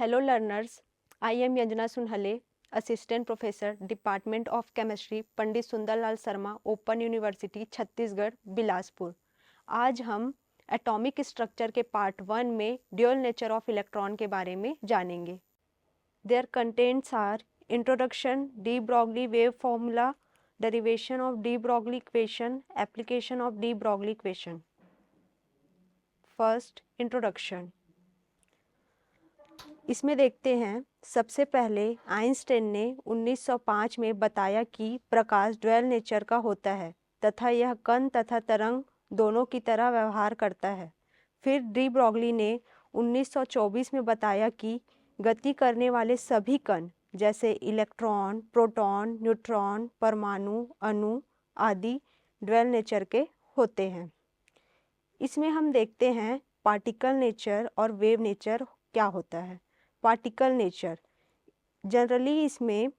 Hello learners, I am Yanjana Sunhale, Assistant Professor, Department of Chemistry, Pandit Sundarlal Sharma, open university Chhattisgarh Bilaspur. आज हम atomic structure के part 1 में dual nature of electron के बारे में जानेंगे। Their contents are Introduction, de Broglie wave formula, derivation of de Broglie equation, application of de Broglie equation. First, Introduction. इसमें देखते हैं, सबसे पहले आइंस्टाइन ने 1905 में बताया कि प्रकाश ड्यूअल नेचर का होता है तथा यह कण तथा तरंग दोनों की तरह व्यवहार करता है। फिर डी ब्रॉगली ने 1924 में बताया कि गति करने वाले सभी कण जैसे इलेक्ट्रॉन, प्रोटॉन, न्यूट्रॉन, परमाणु, अणु आदि ड्यूअल नेचर के होते हैं। इसमें हम देखते हैं पार्टिकल नेचर और वेव नेचर क्या होता है। पार्टिकल नेचर जनरली इसमें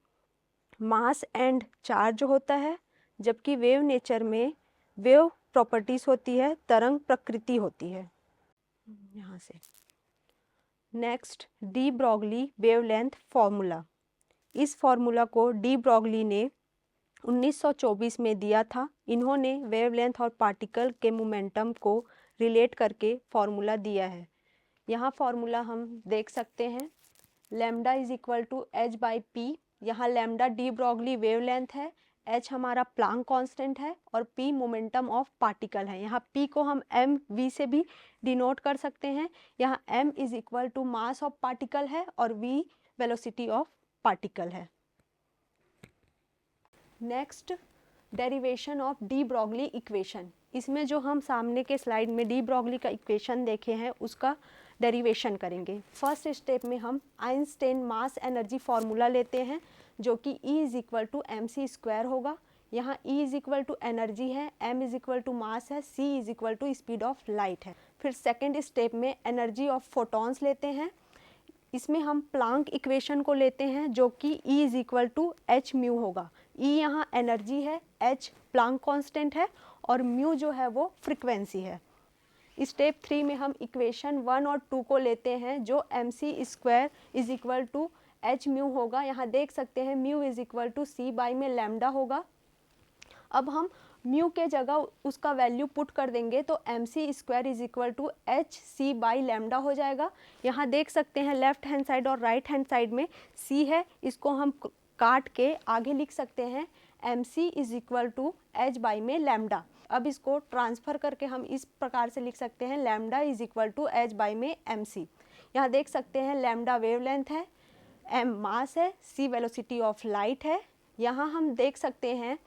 मास एंड चार्ज होता है, जबकि वेव नेचर में वेव प्रॉपर्टीज होती है, तरंग प्रकृति होती है। यहाँ से next, D Broglie wavelength formula. इस फॉर्मूला को डी ब्रॉगली ने 1924 में दिया था। इन्होंने वेवलेंथ और पार्टिकल के मोमेंटम को रिलेट करके फॉर्मूला दिया है। यहाँ फॉर्मूला हम देख सकते हैं, lambda is equal to H by P. यहाँ लैम्डा डी ब्रॉगली वेवलेंथ है, एच हमारा प्लांक कांस्टेंट है और पी मोमेंटम ऑफ पार्टिकल है। यहाँ पी को हम एम वी से भी डिनोट कर सकते हैं। यहाँ M is equal to mass of particle है और वी वेलोसिटी ऑफ पार्टिकल है। Next, derivation of de Broglie equation. इसमें जो हम सामने के स्लाइड में डी ब्रॉगली का इक्वेशन देखे हैं उसका डेरिवेशन करेंगे। फर्स्ट स्टेप में हम आइंस्टाइन मास एनर्जी फार्मूला लेते हैं जो कि E is equal to M C square होगा। यहाँ E is equal to energy है, M is equal to mass है, C is equal to speed of light है। फिर सेकेंड स्टेप में एनर्जी ऑफ फोटॉन्स लेते हैं। इसमें हम प्लांक इक्वेशन को लेते हैं जो कि E is equal to H mu होगा। E यहाँ एनर्जी है, H प्लांक कांस्टेंट है और म्यू जो है वो फ्रिक्वेंसी है। स्टेप 3 में हम इक्वेशन 1 और 2 को लेते हैं जो M C square is equal to H mu होगा। यहाँ देख सकते हैं mu is equal to C by में लैम्डा होगा। अब हम म्यू के जगह उसका वैल्यू पुट कर देंगे तो M C square is equal to H C by lambda हो जाएगा। यहाँ देख सकते हैं लेफ्ट हैंड साइड और राइट हैंड साइड में सी है, इसको हम काट के आगे लिख सकते हैं M C is equal to H by में लैम्डा। अब इसको ट्रांसफ़र करके हम इस प्रकार से लिख सकते हैं lambda is equal to H by में एम सी। यहाँ देख सकते हैं लैम्डा वेवलेंथ है, एम मास है, सी वेलोसिटी ऑफ लाइट है। यहाँ हम देख सकते हैं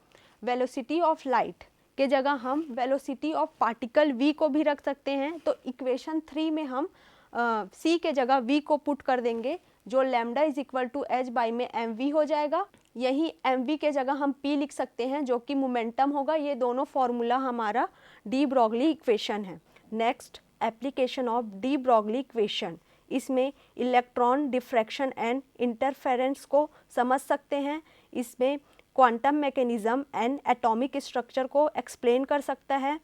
वेलोसिटी ऑफ लाइट के जगह हम वेलोसिटी ऑफ पार्टिकल वी को भी रख सकते हैं। तो इक्वेशन 3 में हम सी के जगह वी को पुट कर देंगे जो lambda is equal to H by में एम वी हो जाएगा। यही एम वी के जगह हम पी लिख सकते हैं जो कि मोमेंटम होगा। ये दोनों फॉर्मूला हमारा डी ब्रॉगली इक्वेशन है। Next, application of de Broglie equation. इसमें इलेक्ट्रॉन डिफ्रैक्शन एंड इंटरफेरेंस को समझ सकते हैं। इसमें quantum mechanism and atomic structure को एक्सप्लेन कर सकता है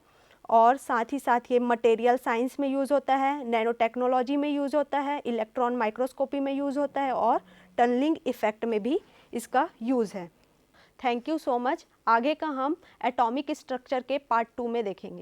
और साथ ही साथ ये मटेरियल साइंस में यूज़ होता है, नैनो टेक्नोलॉजी में यूज़ होता है, इलेक्ट्रॉन माइक्रोस्कोपी में यूज़ होता है और टनलिंग इफेक्ट में भी इसका यूज़ है। Thank you so much. आगे का हम एटॉमिक स्ट्रक्चर के पार्ट 2 में देखेंगे।